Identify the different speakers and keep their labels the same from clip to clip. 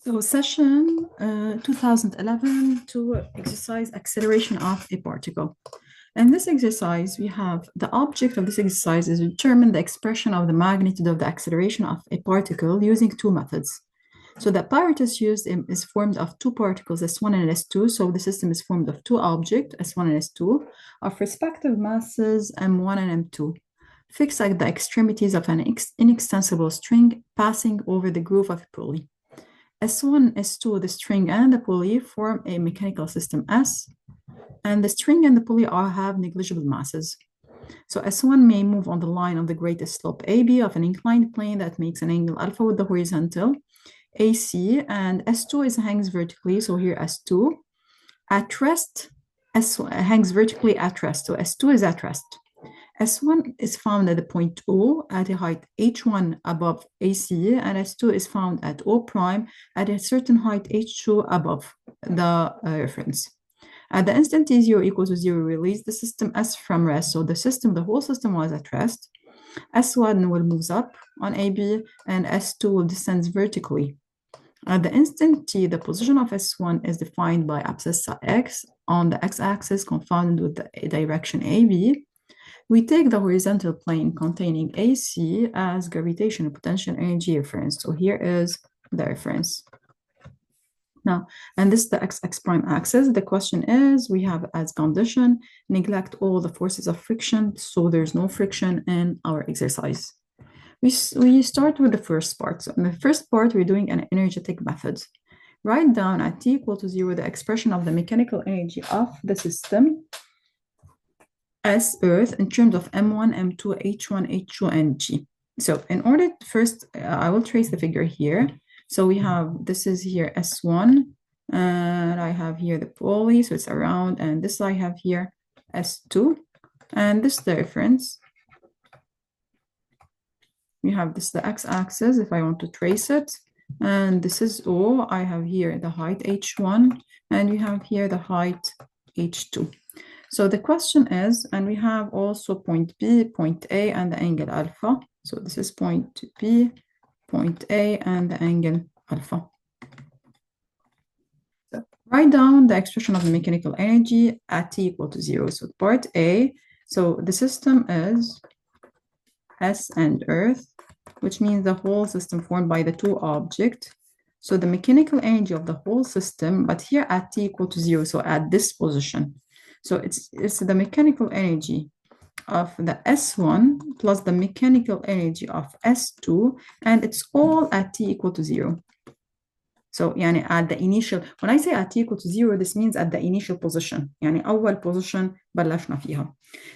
Speaker 1: So session 2011 to exercise acceleration of a particle. In this exercise, we have the object of this exercise is to determine the expression of the magnitude of the acceleration of a particle using two methods. So the apparatus used is formed of two particles, S1 and S2. So the system is formed of two objects, S1 and S2, of respective masses M1 and M2, fixed at the extremities of an inextensible string passing over the groove of a pulley. S1, S2, the string and the pulley form a mechanical system S, and the string and the pulley have negligible masses. So S1 may move on the line of the greatest slope AB of an inclined plane that makes an angle alpha with the horizontal AC, and S2 hangs vertically, so here S2. At rest, S1 hangs vertically at rest, so S2 is at rest. S1 is found at the point O at a height H1 above AC, and S2 is found at O prime at a certain height H2 above the reference. At the instant T0 equals to 0, release the system S from rest. So the whole system was at rest. S1 will move up on AB, and S2 will descend vertically. At the instant T, the position of S1 is defined by abscissa X on the X-axis confounded with the direction AB. We take the horizontal plane containing AC as gravitational potential energy reference. So here is the reference. Now, and this is the X prime axis. The question is, we have as condition, neglect all the forces of friction, so there's no friction in our exercise. We start with the first part. So in the first part, we're doing an energetic method. Write down at T equal to 0 the expression of the mechanical energy of the system as Earth in terms of M1, M2, H1, H2, and G. So in order to first, I will trace the figure here. So we have, this is here S1, and I have here the pulley, so it's around, and this I have here S2, and this is the reference. We have this the x-axis if I want to trace it, and this is O. I have here the height H1, and we have here the height H2. So the question is, and we have also point B, point A, and the angle alpha. So this is point B, point A, and the angle alpha. So write down the expression of the mechanical energy at T equal to 0. So part A, so the system is S and Earth, which means the whole system formed by the two objects. So the mechanical energy of the whole system, but here at T equal to 0, so at this position. So it's the mechanical energy of the S1 plus the mechanical energy of S2, and it's all at T equal to 0. So يعني at the initial, when I say at T equal to 0, this means at the initial position. يعني أول position بلشنا فيها.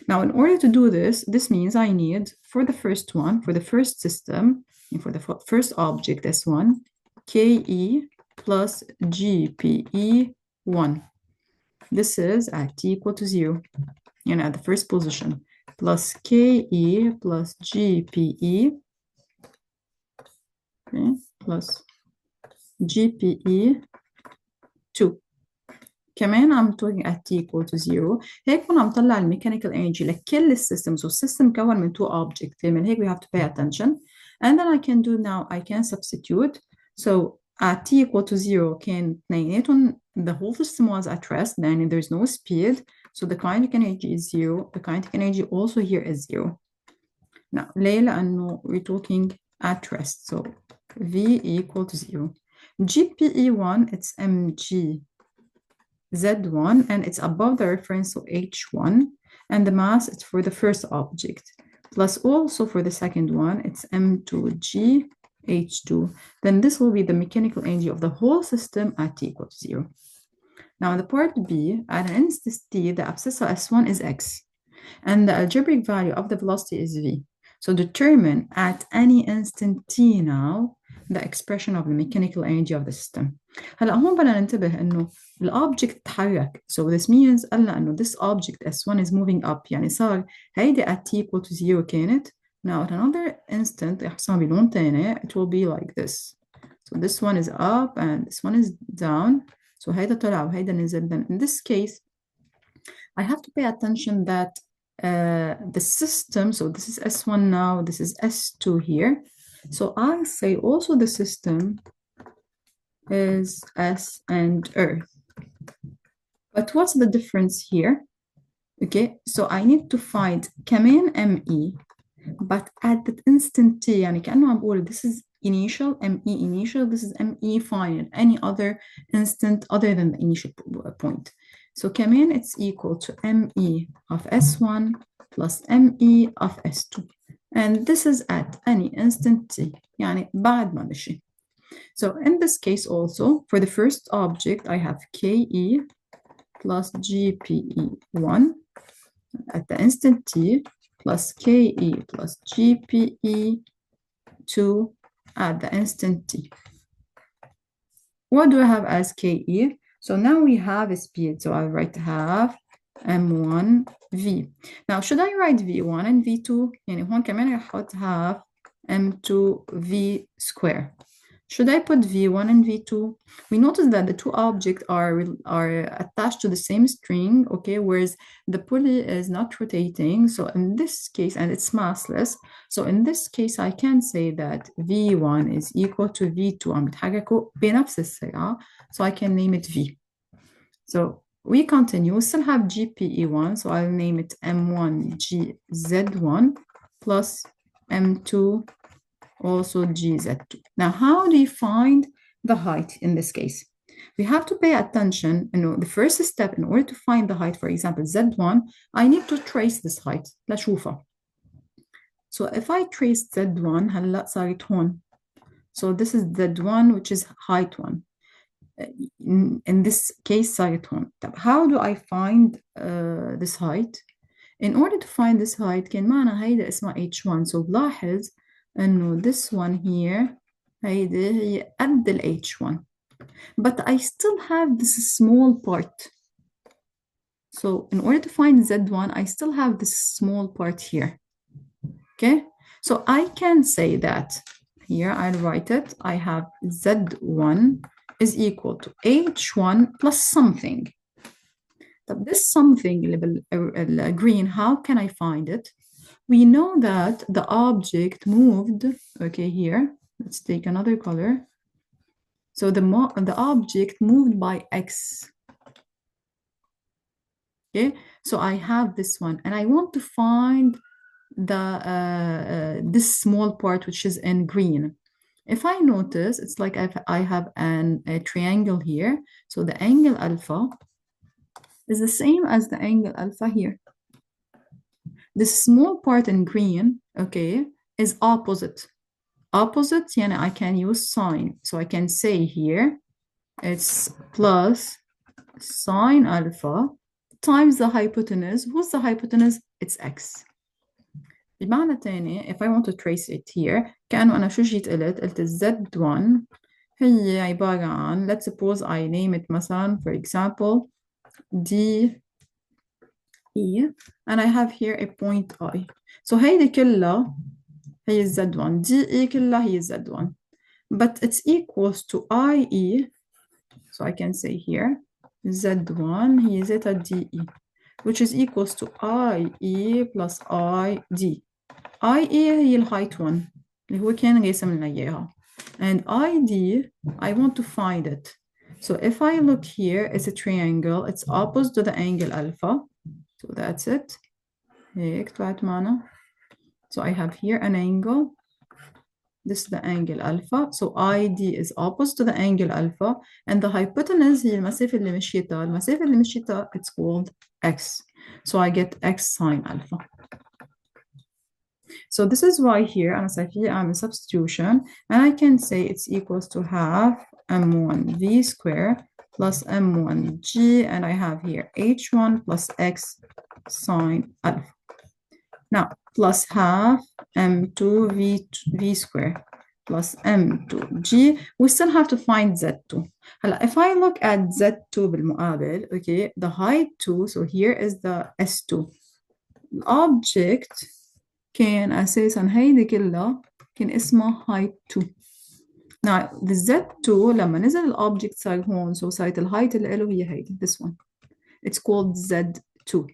Speaker 1: Now, in order to do this, this means I need, for the first one, for the first system, and for the first object S1, KE plus GPE1. This is at T equal to 0, and at the first position, plus KE plus GPE, okay, plus GPE 2. كمان I'm talking at T equal to 0. هيك كنا مطلع الميكانيكال energy لكل السيستم. So system مكون من two objects. من هيك we have to pay attention. And then I can do now, I can substitute. So at T equal to 0 كان the whole system was at rest, then there's no speed. So the kinetic energy is 0. The kinetic energy also here is 0. Now, ليه؟ لأنه we're talking at rest. So V equal to 0. GPE1, it's mg Z1, and it's above the reference, so H1, and the mass is for the first object, plus also for the second one, it's M2G H2. Then this will be the mechanical energy of the whole system at T equal to 0. Now, in the part B, at an instant T, the abscissa S1 is X, and the algebraic value of the velocity is V. So determine at any instant T now the expression of the mechanical energy of the system. هلا هون بدنا ننتبه إنه الأوبجكت تحرك. So this means قلنا إنه this object S1 is moving up. يعني صار هيدي at T equal to 0 كانت. Now at another instant يحصل بلون تاني, it will be like this. So this one is up and this one is down. So هيدا طلع وهيدا نزل. Then in this case, I have to pay attention that the system, so this is S1 now, this is S2 here. So I'll say also the system is S and Earth. But what's the difference here? Okay, so I need to find كمان ME, but at that instant T, يعني كأنه عم بقول this is initial, ME initial, this is ME final, any other instant other than the initial point. So كمان it's equal to ME of S1 plus ME of S2. And this is at any instant T, يعني بعد ما مشي. So in this case also, for the first object, I have KE plus GPE1 at the instant T plus KE plus GPE2 at the instant T. What do I have as KE? So now we have a speed. So I'll write half M1V. Now, should I write V1 and V2? يعني هون كمان رح أحط half M2V square. Should I put V1 and V2? We notice that the two objects are attached to the same string, okay, whereas the pulley is not rotating. So in this case, and it's massless, so in this case, I can say that V1 is equal to V2 عم بيتحركوا بنفس السرعة, so I can name it V. So we continue, we still have GPE1, so I'll name it M1GZ1 plus M2 also GZ2. Now, how do you find the height in this case? We have to pay attention. The first step, in order to find the height, for example, Z1, I need to trace this height. لأشوفها. So if I trace Z1, هلا صارت هون. So this is Z1, which is height 1. In this case, صارت هون. How do I find this height? In order to find this height, كان معنا هيدا اسمها H1. So بلاحظ إنه this one here هيدي هي قد ال H1. But I still have this small part. So in order to find Z1, I still have this small part here. Okay? So I can say that here, I'll write it. I have Z1 is equal to H1 plus something. But this something, green, how can I find it? We know that the object moved, okay, here, let's take another color. So the object moved by X. Okay, so I have this one, and I want to find the this small part which is in green. If I notice, it's like I have a triangle here. So the angle alpha is the same as the angle alpha here. This small part in green, okay, is opposite. Opposite, يعني I can use sine. So I can say here, it's plus sine alpha times the hypotenuse. Who's the hypotenuse? It's x. بمعنى تاني, if I want to trace it here, كأنه أنا شو جيت قلت Z1 هي عبارة عن, let's suppose I name it مثلا, for example, D E, and I have here a point I. So هيدي كلها هي Z1, DE كلها هي Z1. But it's equals to IE, so I can say here, Z1 هي zeta DE, which is equals to IE plus ID. IE هي الهايت 1 اللي هو كان راسم لنا إياها. And ID, I want to find it. So if I look here, it's a triangle. It's opposite to the angle alpha. So that's it. هيك طلعت معنا. So I have here an angle. This is the angle alpha. So ID is opposite to the angle alpha. And the hypotenuse هي المسافة اللي مشيتها. المسافة اللي مشيتها, it's called X. So I get X sine alpha. So this is why here I'm a substitution, and I can say it's equals to half M1V square plus M1G, and I have here H1 plus X sine alpha. Now, plus half M2V square plus M2G, we still have to find Z2. If I look at Z2 بالمقابل, okay, the height 2, so here is the S2. The object كان أساساً هيدي كلها كان اسمها height 2. Now, the Z2 لما نزل الأوبجكت صار هون, so صارت الهايت اللي له هي هيدي, this one. It's called Z2.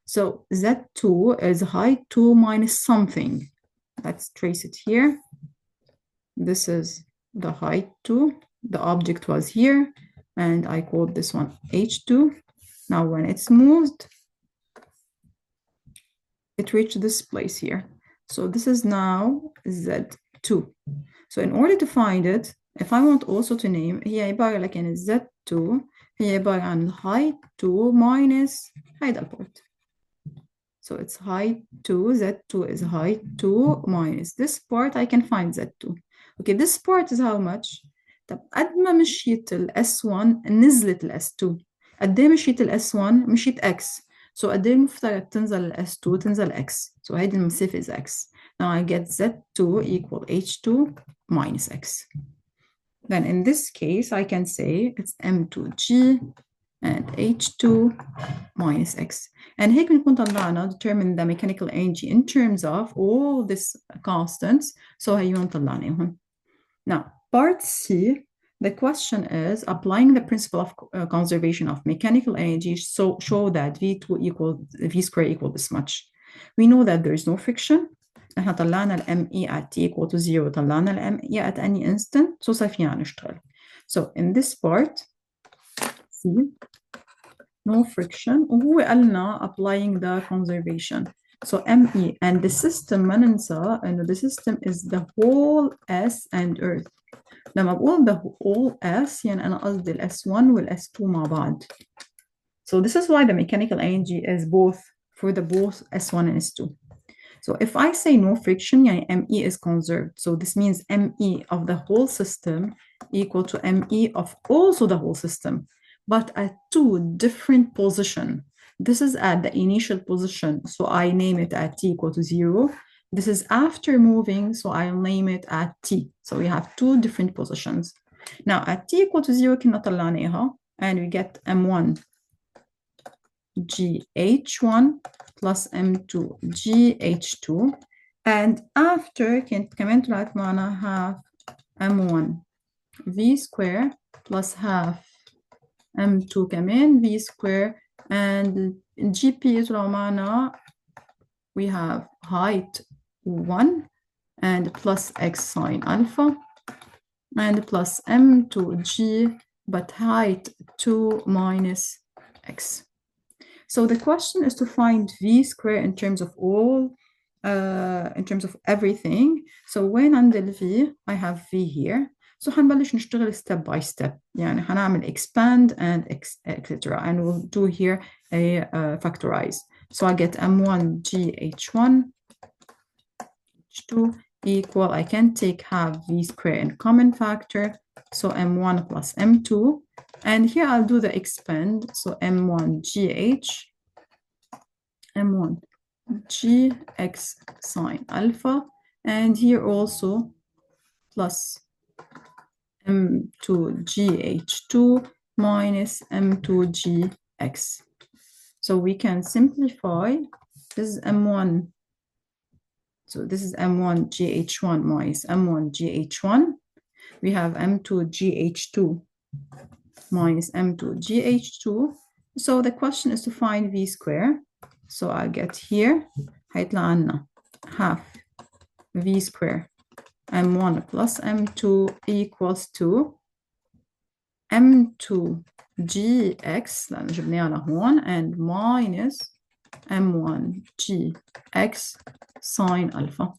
Speaker 1: So Z2 is height 2 minus something. Let's trace it here. This is the height 2. the object was here, and I called this one H2. Now when it's moved, it reached this place here. So this is now Z2. So in order to find it, if I want also to name, هي عبارة لكن Z2 هي عبارة عن height 2 minus height البورت. So it's height 2, Z2 is height 2 minus this part, I can find Z2. Okay, this part is how much? طب قد ما مشيت ال S1 نزلت ال S2. قد ايه مشيت ال S1 مشيت X. So قد ايه المفترض تنزل ال S2 تنزل X. So هيدي المسافة is X. Now I get Z2 equal H2 minus X. Then in this case, I can say it's M2G and H2 minus X. And هيك بنكون طلعنا determine the mechanical energy in terms of all these constants. So هيون طلعناهم. Now, part C, the question is applying the principle of conservation of mechanical energy, so show that V2 equal V square equal this much. We know that there is no friction. احنا طلعنا ال ME at T equal to 0, طلعنا ال ME at any instant, so صار فينا نشتغل. So in this part, C, no friction, وهو قالنا applying the conservation. So ME and the system ما ننسى إنه the system is the whole S and Earth. لما بقول the whole S يعني أنا قصدي ال S1 وال S2 مع بعض. So this is why the mechanical energy is both for the both S1 and S2. So if I say no friction, يعني ME is conserved. So this means ME of the whole system equal to ME of also the whole system, but at two different positions. This is at the initial position, so I name it at T equal to 0. This is after moving, so I'll name it at T. So we have two different positions. Now at T equal to 0 كنا طلعناها, and we get M1 GH1 plus M2 GH2, and after كانت كمان طلعت معنا half M1 V square plus half M2 كمان V square, and GP يطلعوا معنا we have height 1 and plus X sine alpha and plus M2G but height 2 minus X. So the question is to find V square in terms of all, in terms of everything. So when عند V, I have V here. So حنبلش نشتغل step by step. يعني حنعمل expand and etc. And we'll do here a factorize. So I get M1 GH1 H2 equal, I can take half V square in common factor. So M1 plus M2. And here I'll do the expand. So M1 GH, M1 GX sine alpha. And here also plus M2 GH2 minus M2 GX. So we can simplify. This is M1. So this is M1 GH1 minus M1 GH1. We have M2 GH2 minus M2 GH2. So the question is to find V square. So I'll get here هيطلع عنا half V square M1 plus M2 equals to M2 GX لأن جبناها لهون and minus M1 GX sine alpha.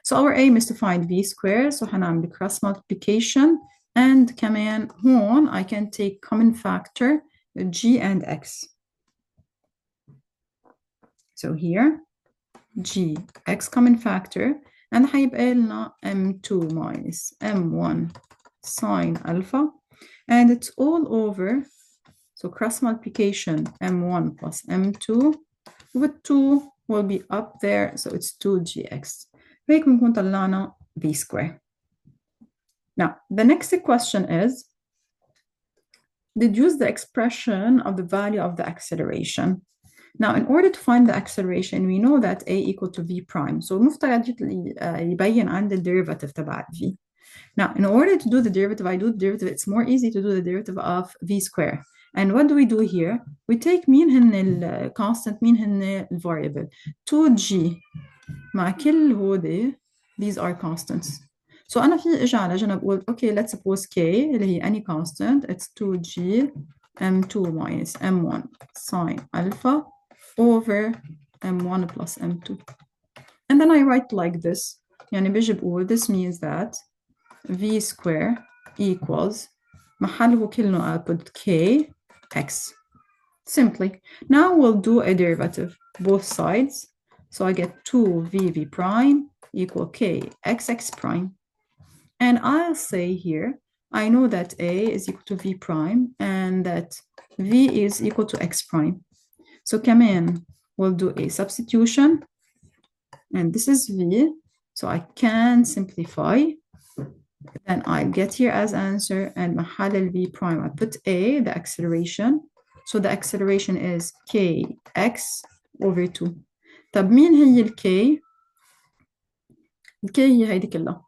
Speaker 1: So our aim is to find V square. So هنعمل cross multiplication, and كمان هون I can take common factor G and X. So here G X common factor, and هيبقى لنا M2 minus M1 sine alpha, and it's all over. So cross multiplication M1 plus M2 with 2 will be up there, so it's 2GX. هيك بنكون طلعنا V square. Now, the next question is, deduce the expression of the value of the acceleration. Now, in order to find the acceleration, we know that A equal to V prime. So المفترض يبين عند derivative تبع V. Now, in order to do the derivative, I do the derivative. It's more easy to do the derivative of V square. And what do we do here? We take مين هن constant, مين هن variable. 2G مع كل هودي, these are constants. So أنا في إجي على جنب أقول okay let's suppose k اللي هي any constant it's 2g m2 minus m1 sine alpha over m1 plus m2 and then I write like this يعني بيجي بقول this means that v square equals محله كله I put k x simply. Now we'll do a derivative both sides. So I get 2v prime equal k x prime. And I'll say here, I know that a is equal to v prime and that v is equal to x prime. So كمان we'll do a substitution. And this is v. So I can simplify. Then I get here as answer and محل v prime. I put a, the acceleration. So the acceleration is kx over 2. طب مين هي الكي؟ الكي هي هيدي كلها.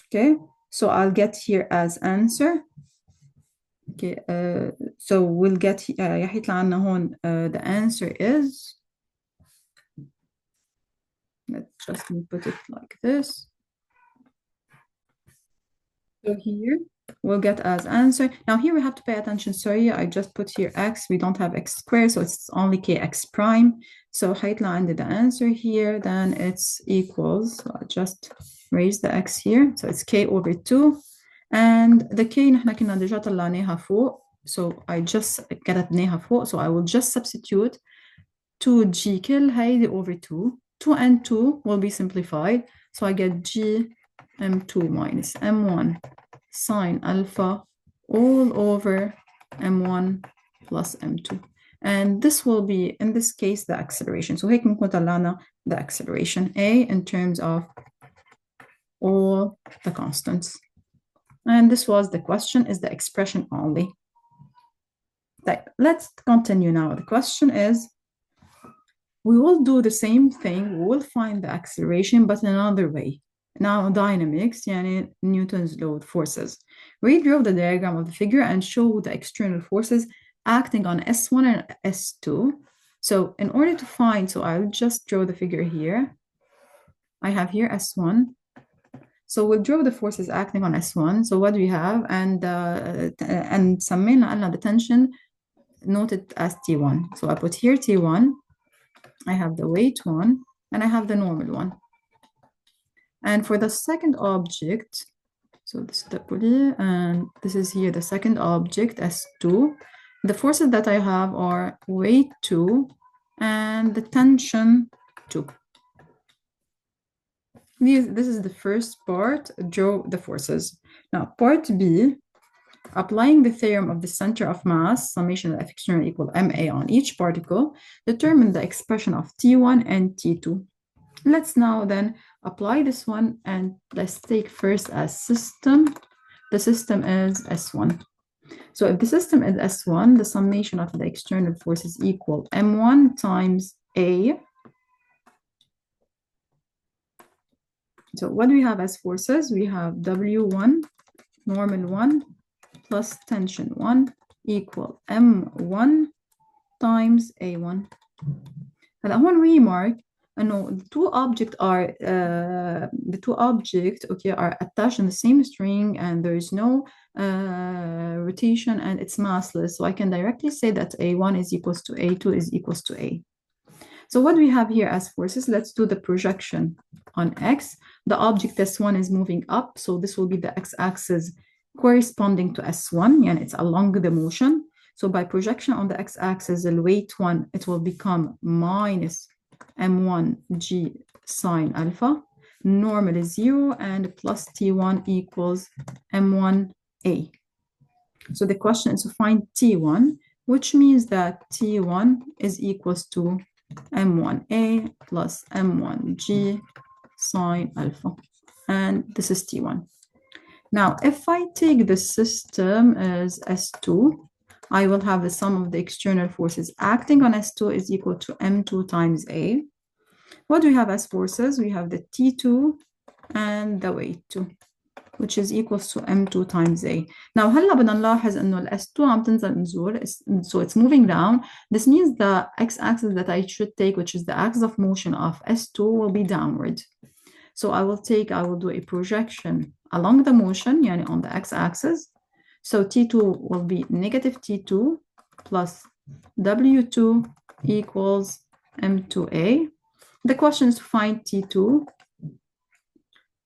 Speaker 1: Okay, so I'll get here as answer. Okay, so we'll get يحيطلع عنا هون the answer is, let's just put it like this. So here we'll get as answer. Now here we have to pay attention. Sorry, I just put here x. We don't have x squared, so it's only kx prime. So هيطلع عندي the answer here. Then it's equals. So I just raise the x here. So it's k over 2. And the k نحن كنا ديجا طلعناها فوق. So I just كتبناها فوق. So I will just substitute 2g كل هيدي over 2. 2 and 2 will be simplified. So I get g m2 minus m1 sine alpha all over m1 plus m2. And this will be, in this case, the acceleration. So هيك بنكون طلعنا the acceleration A in terms of all the constants. And this was the question, is the expression only. Let's continue now. The question is, we will do the same thing. We will find the acceleration, but in another way. Now dynamics, يعني Newton's law of forces. Redraw the diagram of the figure and show the external forces acting on S1 and S2. So in order to find, so I'll just draw the figure here. I have here S1. So we'll draw the forces acting on S1. So what do we have? And سمينا the tension noted as T1. So I put here T1. I have the weight one and I have the normal one. And for the second object, so this is the pulley and this is here the second object S2. The forces that I have are weight 2 and the tension 2. This is the first part, draw the forces. Now part B, applying the theorem of the center of mass, summation of F external equal ma on each particle, determine the expression of T1 and T2. Let's now then apply this one and let's take first as system. The system is S1. So if the system is S1, the summation of the external forces equal M1 times A. So what do we have as forces? We have W1, normal 1, plus tension 1 equal M1 times A1. هلا هون remark إنه the two objects are attached in the same string and there is no rotation and it's massless. So I can directly say that A1 is equals to A2 is equals to A. So what do we have here as forces? Let's do the projection on X. The object S1 is moving up, so this will be the X-axis corresponding to S1, and it's along the motion. So by projection on the X-axis, the weight 1, it will become minus M1G sine alpha. Normal is 0, and plus T1 equals M1A. So the question is to find T1, which means that T1 is equals to M1A plus M1G sine alpha. And this is T1. Now, if I take the system as S2, I will have the sum of the external forces acting on S2 is equal to M2 times A. What do we have as forces? We have the T2 and the weight 2, which is equals to M2 times A. Now, هلا بدنا نلاحظ إنه ال S2 عم تنزل نزول, so it's moving down. This means the x-axis that I should take, which is the axis of motion of S2, will be downward. So I will do a projection along the motion, yani on the x-axis. So T2 will be negative T2 plus W2 equals M2A. The question is to find T2.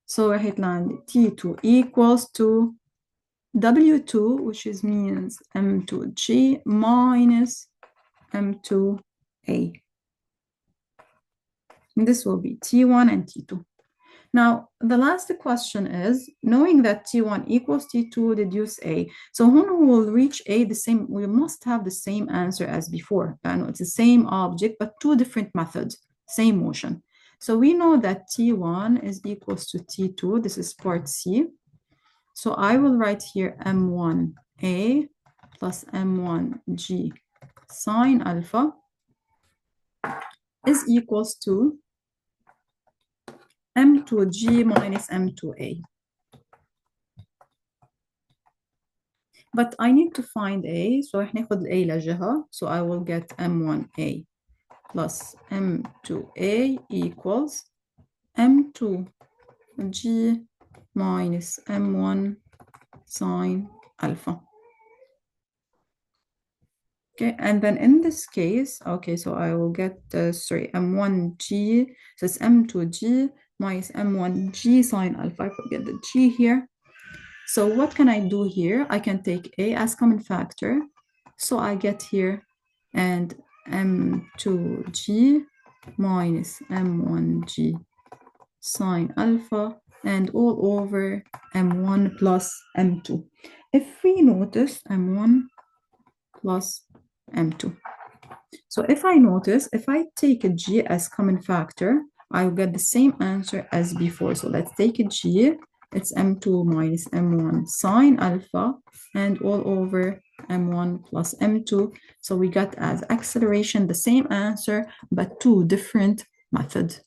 Speaker 1: So راح land T2 equals to W2, which means M2G minus M2A. And this will be T1 and T2. Now, the last question is, knowing that T1 equals T2, deduce A. So when we will reach A, we must have the same answer as before. It's the same object, but two different methods, same motion. So we know that T1 is equals to T2. This is part C. So I will write here M1A plus M1G sine alpha is equals to M2G minus M2A. But I need to find A, so رح ناخد A لجهة. So I will get M1A plus M2A equals M2G minus M1 sine alpha. Okay, and then in this case, okay, so I will get, M1G, so it's M2G minus M1G sine alpha. I forget the G here. So what can I do here? I can take A as common factor. So I get here and M2G minus M1G sine alpha and all over M1 plus M2. If we notice M1 plus M2. So if I take a G as common factor, I will get the same answer as before. So let's take a G. It's M2 minus M1 sine alpha and all over M1 plus M2. So we got as acceleration the same answer, but two different methods.